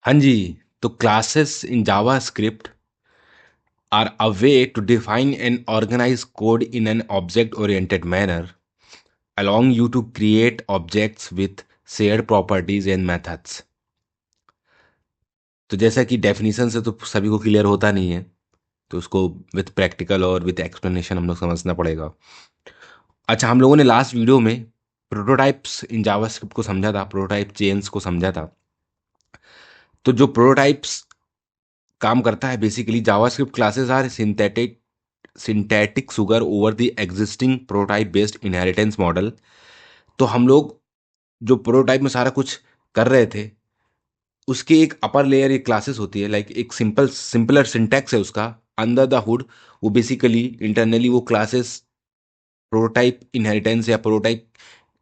हाँ जी। तो classes in JavaScript are a way to define and organize code in an object oriented manner allowing you to create objects with shared properties and methods। तो जैसा कि definition से तो सभी को क्लियर होता नहीं है, तो उसको विथ प्रैक्टिकल और विथ एक्सप्लेनेशन हम लोग समझना पड़ेगा। अच्छा, हम लोगों ने लास्ट वीडियो में प्रोटोटाइप्स इन जावास्क्रिप्ट को समझा था, प्रोटोटाइप चेन्स को समझा था। तो जो प्रोटोटाइप्स काम करता है, basically JavaScript classes are synthetic synthetic sugar over the existing prototype based inheritance model. तो हम लोग जो प्रोटोटाइप में सारा कुछ कर रहे थे, उसके एक अपर लेयर एक क्लासेस होती है, लाइक एक सिंपलर सिंटैक्स है उसका अंडर द हुड। वो बेसिकली इंटरनली वो क्लासेस प्रोटोटाइप इनहेरिटेंस या प्रोटोटाइप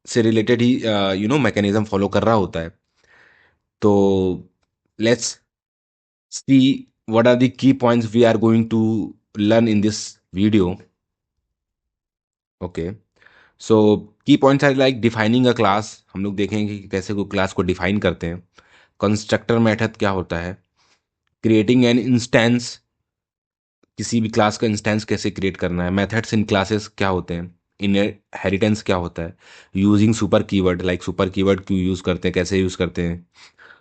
से रिलेटेड ही मैकेनिज्म फॉलो कर रहा होता है। तो let's see what are the key points we are going to learn in this video. Okay, so key points are like defining a class. हम लोग देखेंगे कि कैसे कोई क्लास को डिफाइन करते हैं। कंस्ट्रक्टर मेथड क्या होता है, क्रिएटिंग एन इंस्टेंस, किसी भी क्लास का इंस्टेंस कैसे क्रिएट करना है, मेथड्स इन क्लासेस क्या होते हैं, इनहेरिटेंस क्या होता है, using super keyword, like super keyword क्यों यूज़ करते हैं, कैसे यूज़ करते हैं,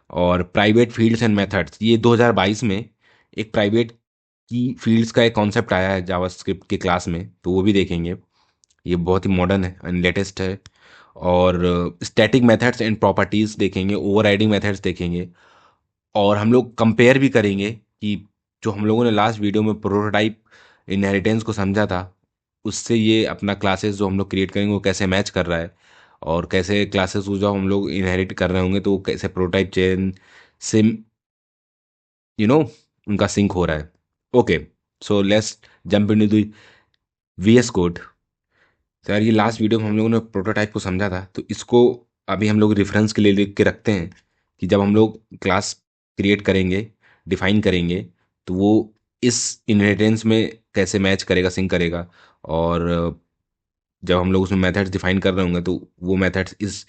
और प्राइवेट फील्ड्स एंड मेथड्स। ये 2022 में एक प्राइवेट की फील्ड्स का एक कॉन्सेप्ट आया है जावास्क्रिप्ट के क्लास में, तो वो भी देखेंगे। ये बहुत ही मॉडर्न है एंड लेटेस्ट है। और स्टैटिक मेथड्स एंड प्रॉपर्टीज देखेंगे, ओवरराइडिंग मेथड्स देखेंगे। और हम लोग कंपेयर भी करेंगे कि जो हम लोगों ने लास्ट वीडियो में प्रोटोटाइप इनहेरिटेंस को समझा था, उससे ये अपना क्लासेस जो हम लोग क्रिएट करेंगे वो कैसे मैच कर रहा है, और कैसे क्लासेस को जो हम लोग इनहेरिट कर रहे होंगे तो वो कैसे प्रोटोटाइप चेन से यू नो उनका सिंक हो रहा है। Okay, so let's jump into the VS code. तो यार, ये लास्ट वीडियो में हम लोगों ने प्रोटोटाइप को समझा था, तो इसको अभी हम लोग रेफरेंस के लिए लिख के रखते हैं कि जब हम लोग क्लास क्रिएट करेंगे, डिफाइन करेंगे, तो वो इस इनहेरिटेंस में कैसे मैच करेगा, सिंक करेगा। और जब हम लोग उसमें मेथड्स डिफाइन कर रहे होंगे तो वो मेथड्स इस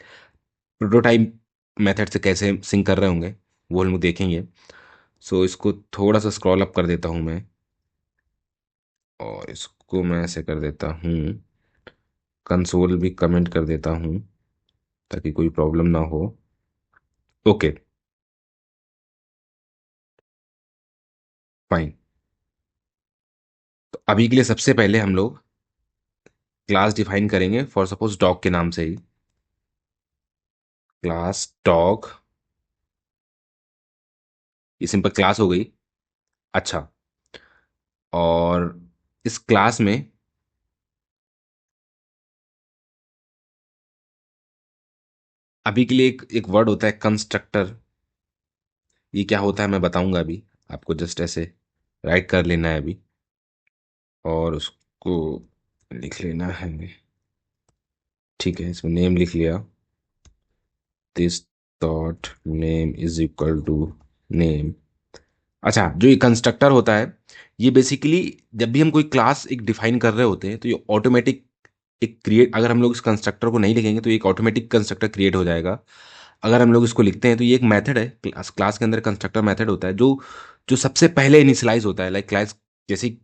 प्रोटोटाइप मेथड से कैसे सिंक कर रहे होंगे, वो हम लोग देखेंगे। सो इसको थोड़ा सा स्क्रॉल अप कर देता हूँ मैं, और इसको मैं ऐसे कर देता हूँ, कंसोल भी कमेंट कर देता हूँ ताकि कोई प्रॉब्लम ना हो। Okay, fine. तो अभी के लिए सबसे पहले हम लोग क्लास डिफाइन करेंगे, फॉर सपोज डॉग के नाम से ही। क्लास डॉग, ये सिंपल क्लास हो गई। अच्छा, और इस क्लास में अभी के लिए एक वर्ड होता है कंस्ट्रक्टर। ये क्या होता है मैं बताऊंगा अभी, आपको जस्ट ऐसे राइट कर लेना है अभी, और उसको लिख लेना है। ठीक है, इसमें नेम लिख लिया, this dot name is equal to name. अच्छा, जो ये कंस्ट्रक्टर होता है, ये बेसिकली जब भी हम कोई क्लास एक डिफाइन कर रहे होते हैं तो ये ऑटोमेटिक एक क्रिएट, अगर हम लोग इस कंस्ट्रक्टर को नहीं लिखेंगे तो एक ऑटोमेटिक कंस्ट्रक्टर क्रिएट हो जाएगा। अगर हम लोग इसको लिखते हैं तो ये एक मेथड है, क्लास क्लास के अंदर कंस्ट्रक्टर मेथड होता है जो जो सबसे पहले इनिशियलाइज होता है, लाइक क्लास जैसे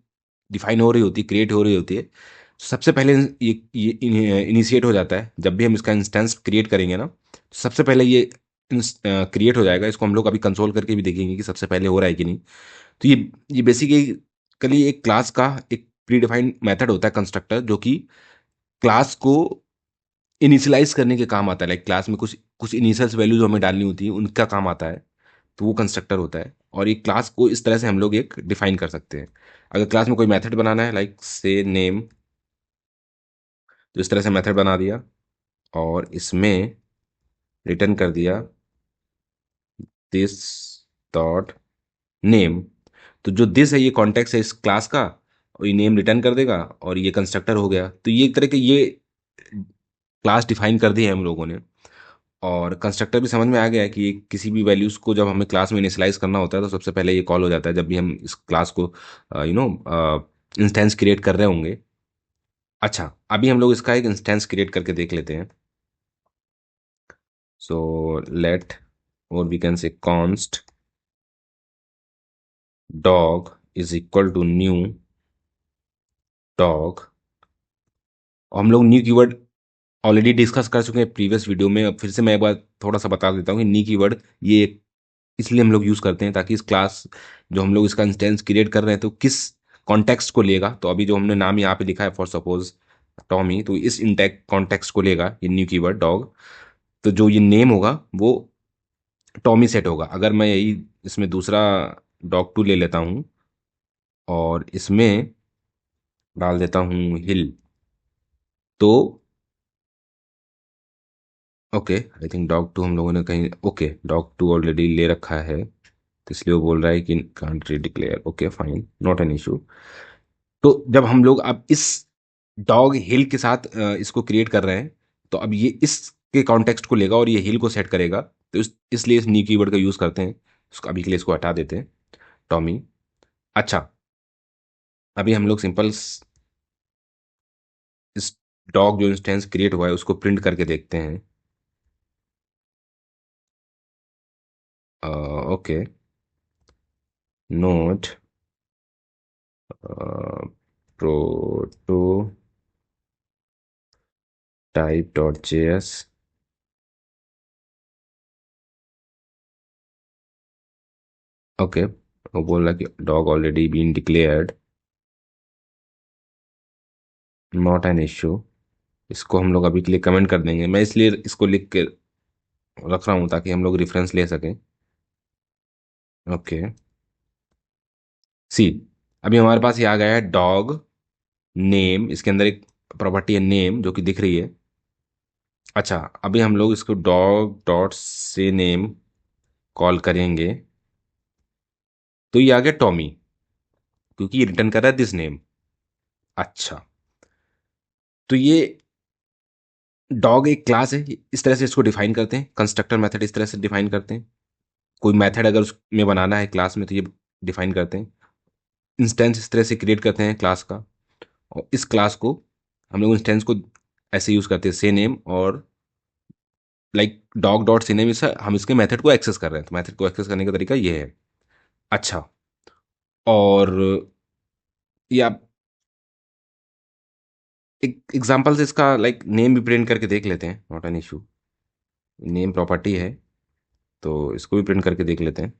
डिफाइन हो रही होती है, क्रिएट हो रही होती है, सबसे पहले ये इनिशिएट हो जाता है। जब भी हम इसका इंस्टेंस क्रिएट करेंगे ना, तो सबसे पहले ये क्रिएट हो जाएगा। इसको हम लोग अभी कंसोल करके भी देखेंगे कि सबसे पहले हो रहा है कि नहीं। तो ये बेसिकली एक क्लास का एक प्री डिफाइंड मेथड होता है कंस्ट्रक्टर, जो कि क्लास को इनिशियलाइज करने के काम आता है। लाइक क्लास में कुछ कुछ इनिशियल वैल्यूज हमें डालनी होती है, उनका काम आता है, तो वो कंस्ट्रक्टर होता है। और ये क्लास को इस तरह से हम लोग एक डिफाइन कर सकते हैं। अगर क्लास में कोई मेथड बनाना है, लाइक से नेम, तो इस तरह से मेथड बना दिया और इसमें रिटर्न कर दिया दिस डॉट नेम। तो जो दिस है ये कॉन्टेक्स्ट है इस क्लास का, और ये नेम रिटर्न कर देगा, और ये कंस्ट्रक्टर हो गया। तो ये एक तरह के ये क्लास डिफाइन कर दी है हम लोगों ने। और कंस्ट्रक्टर भी समझ में आ गया है कि ये किसी भी वैल्यूज को जब हमें क्लास में इनिशियलाइज करना होता है तो सबसे पहले ये कॉल हो जाता है जब भी हम इस क्लास को इंस्टेंस क्रिएट कर रहे होंगे। अच्छा, अभी हम लोग इसका एक इंस्टेंस क्रिएट करके देख लेते हैं। सो लेट, और we can say const dog is equal to new dog. हम लोग न्यू कीवर्ड ऑलरेडी डिस्कस कर चुके हैं प्रीवियस वीडियो में। अब फिर से मैं एक बार थोड़ा सा बता देता हूँ कि न्यू कीवर्ड ये इसलिए हम लोग यूज़ करते हैं ताकि इस क्लास जो हम लोग इसका इंस्टेंस क्रिएट कर रहे हैं तो किस कॉन्टेक्स्ट को लेगा। तो अभी जो हमने नाम यहाँ पे लिखा है फॉर सपोज टॉमी, तो इस इंटेक्ट कॉन्टेक्स्ट को लेगा ये न्यू कीवर्ड डॉग। तो जो ये नेम होगा वो टॉमी सेट होगा। अगर मैं यही इसमें दूसरा डॉग टू ले लेता हूँ और इसमें डाल देता हूँ हिल, तो okay I think dog two हम लोगों ने कहीं ओके डॉग टू ऑलरेडी ले रखा है, तो इसलिए वो बोल रहा है कि can't declare. Okay fine, not an issue. तो जब हम लोग अब इस डॉग हिल के साथ इसको क्रिएट कर रहे हैं, तो अब ये इसके कॉन्टेक्स्ट को लेगा और ये हिल को सेट करेगा। तो इसलिए इस न्यू कीवर्ड का यूज़ करते हैं। उसको अभी के लिए इसको हटा देते हैं, टॉमी। अच्छा, अभी हम लोग सिंपल इस डॉग जो इंस्टेंस क्रिएट हुआ है उसको प्रिंट करके देखते हैं। Okay, node prototype dot JS. Okay, वो बोल रहा है कि dog already been declared, not an issue. इसको हम लोग अभी के लिए कमेंट कर देंगे। मैं इसलिए इसको लिख के रख रहा हूँ ताकि हम लोग रेफरेंस ले सकें। ओके, सी, अभी हमारे पास ये आ गया है डॉग नेम। इसके अंदर एक प्रॉपर्टी है नेम जो कि दिख रही है। अच्छा, अभी हम लोग इसको डॉग डॉट से नेम कॉल करेंगे, तो ये आ गया टॉमी, क्योंकि ये रिटर्न कर रहा है दिस नेम। अच्छा, तो ये डॉग एक क्लास है, इस तरह से इसको डिफाइन करते हैं। कंस्ट्रक्टर मेथड इस तरह से डिफाइन करते हैं। कोई मेथड अगर उसमें बनाना है क्लास में तो ये डिफाइन करते हैं। इंस्टेंस इस तरह से क्रिएट करते हैं क्लास का, और इस क्लास को हम लोग इंस्टेंस को ऐसे यूज करते हैं से नेम और लाइक डॉग डॉट से नेम। इस हम इसके मेथड को एक्सेस कर रहे हैं, तो मेथड को एक्सेस करने का तरीका ये है। अच्छा, और ये आप एक एग्जांपल से इसका लाइक नेम भी प्रिंट करके देख लेते हैं, not an issue. Name property है तो इसको भी प्रिंट करके देख लेते हैं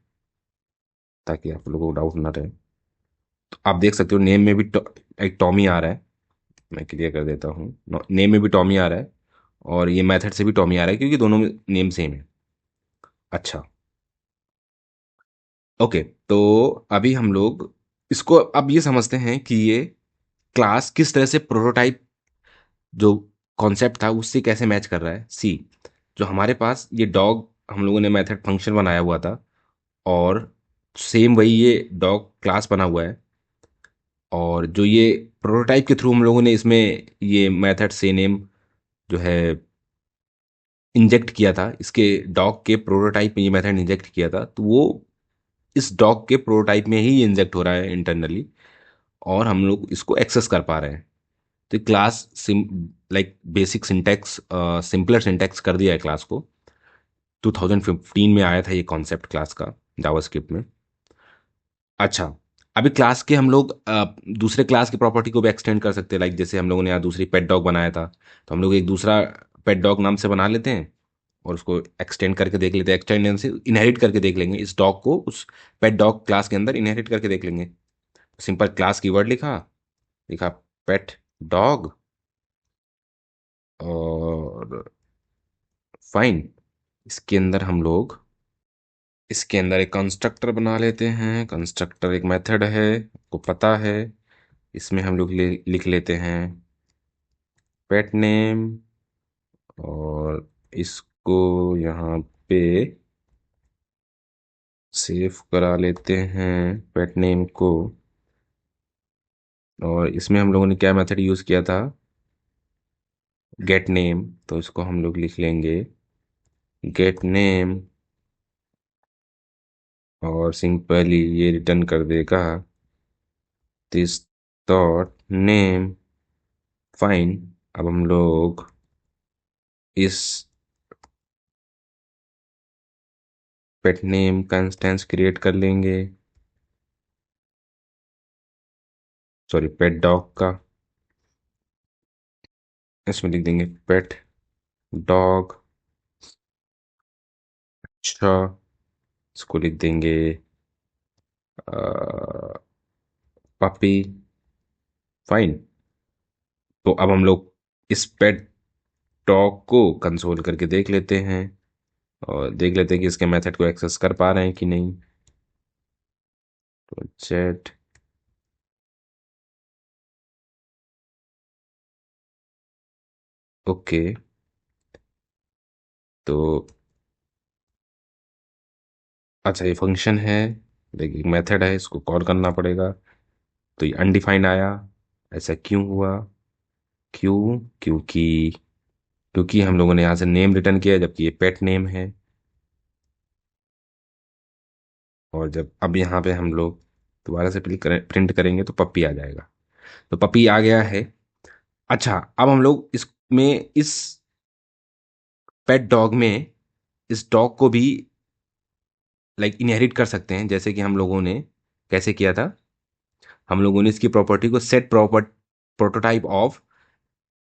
ताकि आप लोगों को डाउट ना रहे। तो आप देख सकते हो नेम में भी एक टॉमी आ रहा है। मैं क्लियर कर देता हूँ, नेम में भी टॉमी आ रहा है और ये मेथड से भी टॉमी आ रहा है क्योंकि दोनों में नेम सेम है। अच्छा, ओके, तो अभी हम लोग इसको अब ये समझते हैं कि ये क्लास किस तरह से प्रोटोटाइप जो कॉन्सेप्ट था उससे कैसे मैच कर रहा है। सी, जो हमारे पास ये डॉग हम लोगों ने मेथड फंक्शन बनाया हुआ था और सेम वही ये डॉग क्लास बना हुआ है, और जो ये प्रोटोटाइप के थ्रू हम लोगों ने इसमें ये मेथड से नेम जो है इंजेक्ट किया था, इसके डॉग के प्रोटोटाइप में ये मेथड इंजेक्ट किया था, तो वो इस डॉग के प्रोटोटाइप में ही इंजेक्ट हो रहा है इंटरनली, और हम लोग इसको एक्सेस कर पा रहे हैं। तो class SIM like basic syntax, simpler syntax कर दिया है क्लास को। 2015 में आया था ये कॉन्सेप्ट क्लास का जावास्क्रिप्ट में। अच्छा, अभी क्लास के हम लोग दूसरे क्लास की प्रॉपर्टी को भी एक्सटेंड कर सकते हैं। लाइक जैसे हम लोगों ने यहाँ दूसरी पेट डॉग बनाया था, तो हम लोग एक दूसरा पेट डॉग नाम से बना लेते हैं और उसको एक्सटेंड करके देख लेते हैं। एक्सटेंड से इनहेरिट करके देख लेंगे इस डॉग को, उस पेट डॉग क्लास के अंदर इनहेरिट करके देख लेंगे। सिंपल क्लास कीवर्ड लिखा, लिखा पेट डॉग, और फाइन। इसके अंदर हम लोग इसके अंदर एक कंस्ट्रक्टर बना लेते हैं। कंस्ट्रक्टर एक मेथड है, को पता है। इसमें हम लोग लिख लेते हैं पेट नेम, और इसको यहाँ पे सेव करा लेते हैं पेट नेम को। और इसमें हम लोगों ने क्या मेथड यूज़ किया था, गेट नेम, तो इसको हम लोग लिख लेंगे गेट नेम, और सिंपली ये रिटर्न कर देगा दिस डॉट नेम। फाइन, अब हम लोग इस पेट नेम का इंस्टेंस क्रिएट कर लेंगे। सॉरी पेट डॉग का, इसमें लिख देंगे पेट डॉग। अच्छा, इसको लिख देंगे पपी। फाइन। तो अब हम लोग इस पेट डॉग को कंसोल करके देख लेते हैं, और देख लेते हैं कि इसके मेथड को एक्सेस कर पा रहे हैं कि नहीं। तो चैट, ओके। तो अच्छा, ये फंक्शन है, देखिए मेथड है, इसको कॉल करना पड़ेगा। तो ये अनडिफाइंड आया। ऐसा क्यों हुआ? क्यों? क्योंकि हम लोगों ने यहाँ से नेम रिटर्न किया, जबकि ये पेट नेम है। और जब अब यहाँ पे हम लोग दोबारा से प्रिंट करेंगे तो पप्पी आ जाएगा। तो पप्पी आ गया है। अच्छा, अब हम लोग इसमें इस पेट डॉग में इस डॉग को भी लाइक इनहेरिट कर सकते हैं, जैसे कि हम लोगों ने कैसे किया था। हम लोगों ने इसकी प्रॉपर्टी को set proper prototype of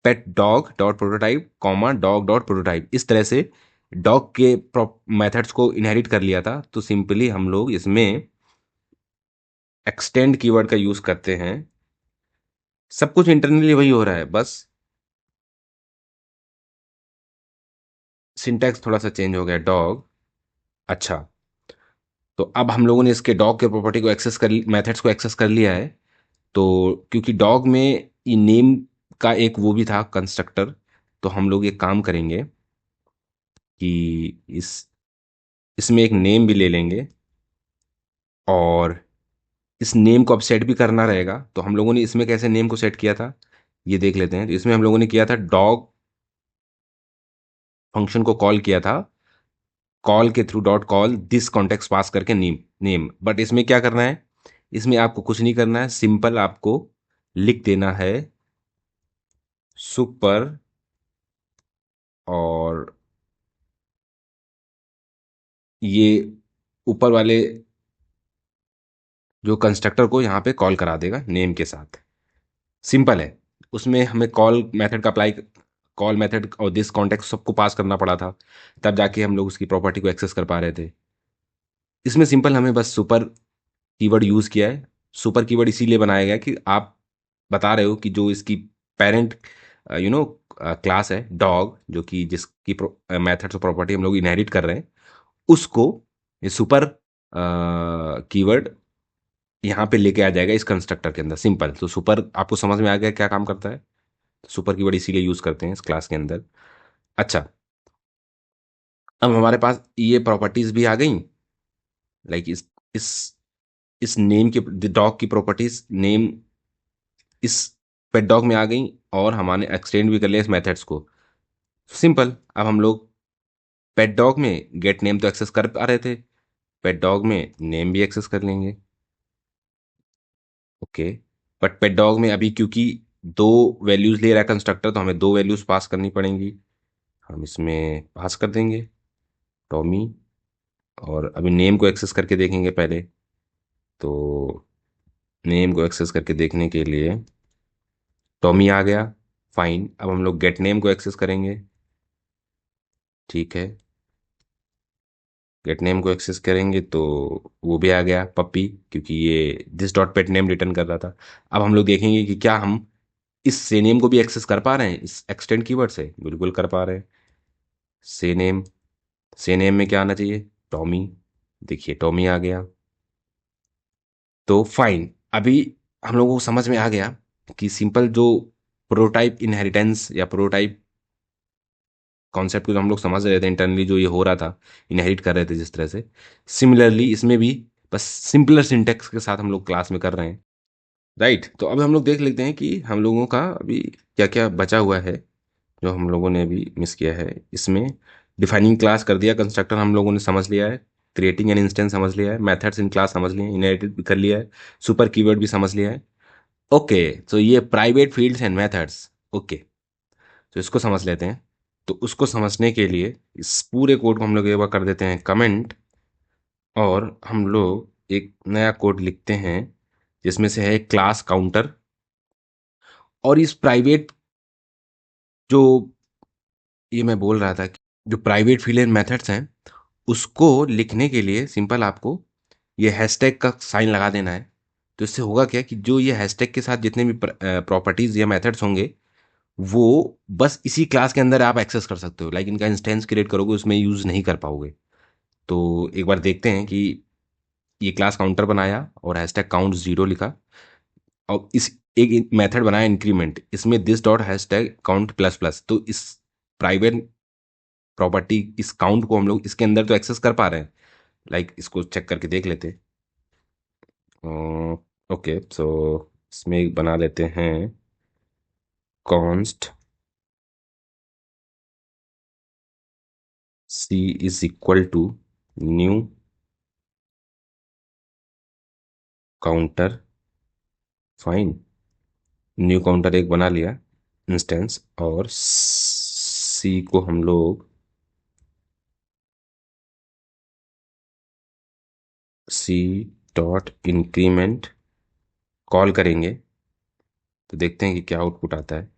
pet dog dot prototype comma dog dot prototype, इस तरह से डॉग के मेथड्स को इनहेरिट कर लिया था। तो सिंपली हम लोग इसमें एक्सटेंड कीवर्ड का यूज करते हैं। सब कुछ इंटरनली वही हो रहा है, बस सिंटैक्स थोड़ा सा चेंज हो गया, डॉग। अच्छा, तो अब हम लोगों ने इसके डॉग के प्रॉपर्टी को एक्सेस कर, मेथड्स को एक्सेस कर लिया है। तो क्योंकि डॉग में ये नेम का एक वो भी था कंस्ट्रक्टर, तो हम लोग एक काम करेंगे कि इसमें एक नेम भी ले लेंगे, और इस नेम को अब सेट भी करना रहेगा। तो हम लोगों ने इसमें कैसे नेम को सेट किया था, ये देख लेते हैं। तो इसमें हम लोगों ने किया था डॉग फंक्शन को कॉल किया था, कॉल के through dot call this context pass करके नेम नेम। बट इसमें क्या करना है, इसमें आपको कुछ नहीं करना है, सिंपल आपको लिख देना है सुपर, और ये ऊपर वाले जो कंस्ट्रक्टर को यहाँ पे कॉल करा देगा नेम के साथ। सिंपल है। उसमें हमें कॉल मेथड का अप्लाई, कॉल मेथड और दिस कॉन्टेक्स्ट सबको पास करना पड़ा था, तब जाके हम लोग उसकी प्रॉपर्टी को एक्सेस कर पा रहे थे। इसमें सिंपल हमें बस सुपर कीवर्ड यूज किया है। सुपर कीवर्ड इसीलिए बनाया गया कि आप बता रहे हो कि जो इसकी पेरेंट क्लास है डॉग, जो कि जिसकी मेथड्स और प्रॉपर्टी हम लोग इनहेरिट कर रहे हैं, उसको ये सुपर कीवर्ड यहाँ पे लेके आ जाएगा इस कंस्ट्रक्टर के अंदर। सिंपल। तो सुपर आपको समझ में आ गया क्या काम करता है। सुपर कीवर्ड इसीलिए यूज करते हैं इस क्लास के अंदर। अच्छा, अब हमारे पास ये प्रॉपर्टीज भी आ गई, लाइक इस इस नेम की, डॉग की प्रॉपर्टीज नेम इस पेट डॉग में आ गई, और हमने एक्सटेंड भी कर लिया इस मेथड्स को। सिंपल। अब हम लोग पेट डॉग में गेट नेम तो एक्सेस कर पा रहे थे, पेट डॉग में नेम भी एक्सेस कर लेंगे। ओके। बट पेट डॉग में अभी क्योंकि दो वैल्यूज ले रहा है कंस्ट्रक्टर, तो हमें दो वैल्यूज पास करनी पड़ेंगी। हम इसमें पास कर देंगे टॉमी, और अभी नेम को एक्सेस करके देखेंगे पहले। तो नेम को एक्सेस करके देखने के लिए टॉमी आ गया। फाइन। अब हम लोग गेट नेम को एक्सेस करेंगे। ठीक है, गेट नेम को एक्सेस करेंगे तो वो भी आ गया पप्पी, क्योंकि ये this dot pet name return कर रहा था। अब हम लोग देखेंगे कि क्या हम इस से नेम को भी एक्सेस कर पा रहे हैं इस एक्सटेंड कीवर्ड से। बिल्कुल कर पा रहे हैं। से नेम, से नेम में क्या आना चाहिए, टॉमी। देखिए टॉमी आ गया। तो फाइन। अभी हम लोगों को समझ में आ गया कि सिंपल जो प्रोटोटाइप इनहेरिटेंस या प्रोटोटाइप कॉन्सेप्ट को जो हम लोग समझ रहे थे इंटरनली, जो ये हो रहा था, इनहेरिट कर रहे थे जिस तरह से, सिमिलरली इसमें भी बस सिंपलर सिंटेक्स के साथ हम लोग क्लास में कर रहे हैं। राइट। तो अब हम लोग देख लेते हैं कि हम लोगों का अभी क्या क्या बचा हुआ है, जो हम लोगों ने अभी मिस किया है इसमें। डिफाइनिंग क्लास कर दिया, कंस्ट्रक्टर हम लोगों ने समझ लिया है, क्रिएटिंग एन इंस्टेंस समझ लिया है, मेथड्स इन क्लास समझ लिए हैं, इनहेरिटेड भी कर लिया है, सुपर कीवर्ड भी समझ लिया है। ओके। तो ये private fields and methods. Okay, तो इसको समझ लेते हैं। तो उसको समझने के लिए इस पूरे कोड को हम लोग एक बार कर देते हैं कमेंट, और हम लोग एक नया कोड लिखते हैं जिसमें से है क्लास काउंटर। और इस प्राइवेट जो ये मैं बोल रहा था कि जो प्राइवेट फील्ड एंड मेथड्स हैं उसको लिखने के लिए सिंपल आपको ये हैशटैग का साइन लगा देना है। तो इससे होगा क्या कि जो ये हैशटैग के साथ जितने भी प्रॉपर्टीज या मेथड्स होंगे वो बस इसी क्लास के अंदर आप एक्सेस कर सकते हो। लाइक इनका इंस्टेंस क्रिएट करोगे उसमें यूज नहीं कर पाओगे। तो एक बार देखते हैं कि ये क्लास काउंटर बनाया और हैशटैग काउंट 0 लिखा और इस एक मेथड बनाया इंक्रीमेंट, इसमें this dot hashtag count plus plus. तो इस प्राइवेट प्रॉपर्टी इस काउंट को हम लोग इसके अंदर तो एक्सेस कर पा रहे हैं। लाइक इसको चेक करके देख लेते हैं। ओके सो इसमें एक बना लेते हैं const C is equal to new counter fine. New counter एक बना लिया इंस्टेंस और सी को हम लोग सी डॉट इंक्रीमेंट कॉल करेंगे। तो देखते हैं कि क्या आउटपुट आता है।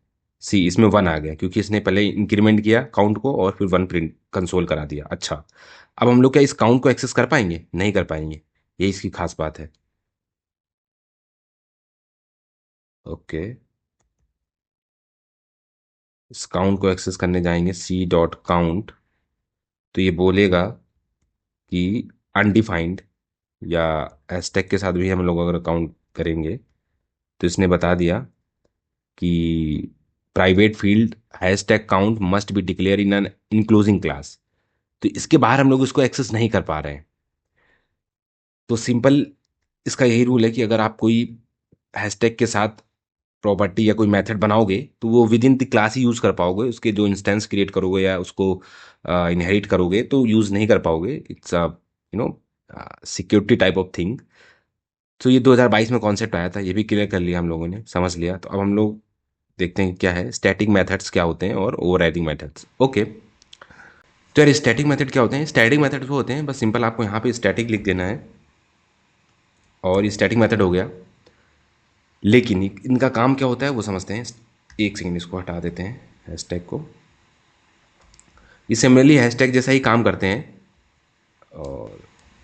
सी इसमें 1 आ गया क्योंकि इसने पहले इंक्रीमेंट किया काउंट को और फिर 1 प्रिंट कंसोल करा दिया। अच्छा, अब हम लोग क्या इस काउंट को एक्सेस कर पाएंगे? नहीं कर पाएंगे। ये इसकी खास बात है। ओके, इस काउंट को एक्सेस करने जाएंगे सी डॉट काउंट। तो ये बोलेगा कि अनडिफाइंड या हैशटैग के साथ भी हम लोग अगर काउंट करेंगे तो इसने बता दिया कि private field hashtag count must be declare in an enclosing class. तो इसके बाहर हम लोग इसको एक्सेस नहीं कर पा रहे हैं। तो सिंपल इसका यही रूल है कि अगर आप कोई हैशटैग के साथ प्रॉपर्टी या कोई मेथड बनाओगे तो वो with in the class he use कर पाओगे। उसके जो इंस्टेंस क्रिएट करोगे या उसको इनहेरिट करोगे तो यूज नहीं कर पाओगे। It's a no security type of thing. तो ये 2022 में कॉन्सेप्ट आया था, ये भी क्लियर कर लिया हम लोगों ने, समझ लिया। तो अब हम लोग देखते हैं कि क्या है स्टैटिक मेथड्स क्या होते हैं और ओवरराइडिंग मेथड्स। ओके, तो यार स्टैटिक मेथड क्या होते हैं? स्टैटिक मेथड्स वो होते हैं, बस सिंपल आपको यहाँ पे स्टैटिक लिख देना है और ये स्टैटिक मेथड हो गया। लेकिन इनका काम क्या होता है वो समझते हैं। एक सेकंड इसको हटा देते हैं हैशटैग को। ये सिमिलरली हैशटैग जैसा ही काम करते हैं। और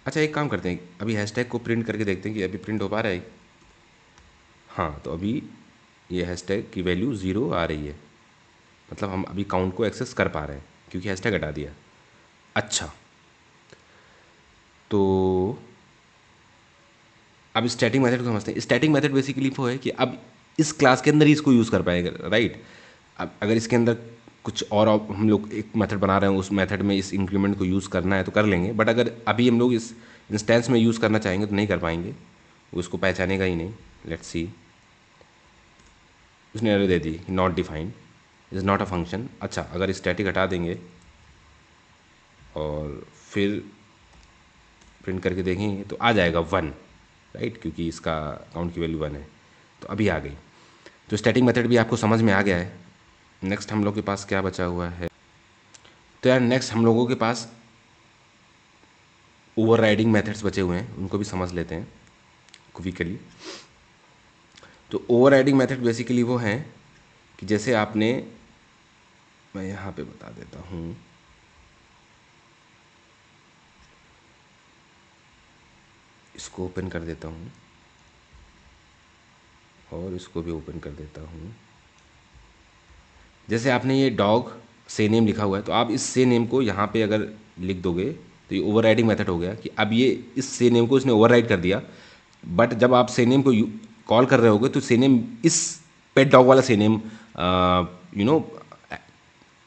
अच्छा, एक काम करते हैं, अभी हैशटैग को प्रिंट करके देखते हैं कि अभी प्रिंट हो पा रहा है। हाँ, तो अभी ये हैशटैग की वैल्यू 0 आ रही है। मतलब हम अभी काउंट को एक्सेस कर पा रहे हैं क्योंकि हैशटैग हटा दिया। अच्छा, तो अब स्टैटिक मेथड को समझते हैं। स्टैटिक मेथड बेसिकली वो है कि अब इस क्लास के अंदर ही इसको यूज़ कर पाएगा, राइट। अब अगर इसके अंदर कुछ और हम लोग एक मेथड बना रहे हैं, उस मेथड में इस इंक्रीमेंट को यूज़ करना है तो कर लेंगे, बट अगर अभी हम लोग इस इंस्टेंस में यूज़ करना चाहेंगे तो नहीं कर पाएंगे। वो इसको पहचानेगा ही नहीं। लेट्स सी, उसने error they the not defined, is not a function. अच्छा, अगर स्टैटिक हटा देंगे और फिर प्रिंट करके देखेंगे तो आ जाएगा 1, राइट, क्योंकि इसका काउंट की वैल्यू 1 है। तो अभी आ गई। तो स्टैटिक मेथड भी आपको समझ में आ गया है। नेक्स्ट हम लोग के पास क्या बचा हुआ है? तो यार नेक्स्ट हम लोगों के पास ओवरराइडिंग मेथड्स बचे हुए हैं, उनको भी समझ लेते हैं क्विकली। तो ओवरराइडिंग मेथड बेसिकली वो हैं कि जैसे आपने, मैं यहाँ पे बता देता हूँ, इसको ओपन कर देता हूँ और इसको भी ओपन कर देता हूँ। जैसे आपने ये डॉग से नेम लिखा हुआ है तो आप इस से नेम को यहाँ पे अगर लिख दोगे तो ये ओवरराइडिंग मेथड हो गया कि अब ये इस से नेम को इसने ओवरराइड कर दिया। बट जब आप से नेम को कॉल कर रहे होगे तो से नेम इस पेट डॉग वाला से नेम यू नो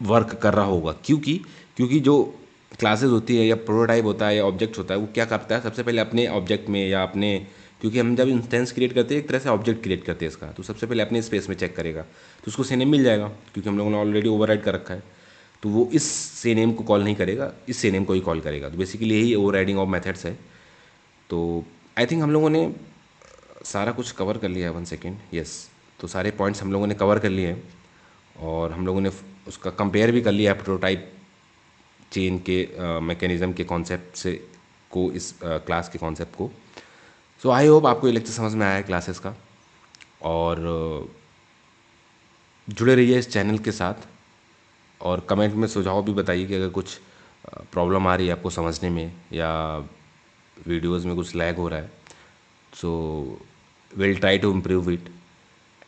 वर्क कर रहा होगा। क्योंकि क्योंकि जो क्लासेस होती है या प्रोटोटाइप होता है या ऑब्जेक्ट होता है वो क्या करता है सबसे पहले अपने ऑब्जेक्ट में या अपने, क्योंकि हम जब इंस्टेंस क्रिएट करते हैं एक तरह से ऑब्जेक्ट क्रिएट करते हैं इसका, तो सबसे पहले अपने स्पेस में चेक करेगा तो उसको सेनेम मिल जाएगा क्योंकि हम लोगों ने ऑलरेडी ओवरराइड कर रखा है। तो वो इस सेनेम को कॉल नहीं करेगा, इस सेनेम को ही कॉल करेगा। तो बेसिकली यही ओवरराइडिंग ऑफ मेथड्स है। तो आई थिंक हम लोगों ने सारा कुछ कवर कर लिया है। 1 सेकेंड, यस। तो सारे पॉइंट्स हम लोगों ने कवर कर लिए हैं और हम लोगों ने उसका कंपेयर भी कर लिया है प्रोटोटाइप चेन के मैकेनिज्म के कॉन्सेप्ट से को इस क्लास के कॉन्सेप्ट को। सो आई होप आपको ये लेक्चर समझ में आया है क्लासेस का। और जुड़े रहिए इस चैनल के साथ, और कमेंट में सुझाव भी बताइए कि अगर कुछ प्रॉब्लम आ रही है आपको समझने में, या वीडियोस में कुछ लैग हो रहा है, so will try to improve it,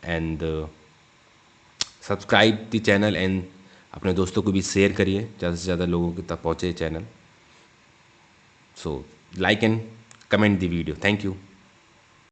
and subscribe the channel, and अपने दोस्तों को भी शेयर करिए, ज़्यादा से ज़्यादा लोगों तक पहुँचे channel. So like and comment the video. Thank you.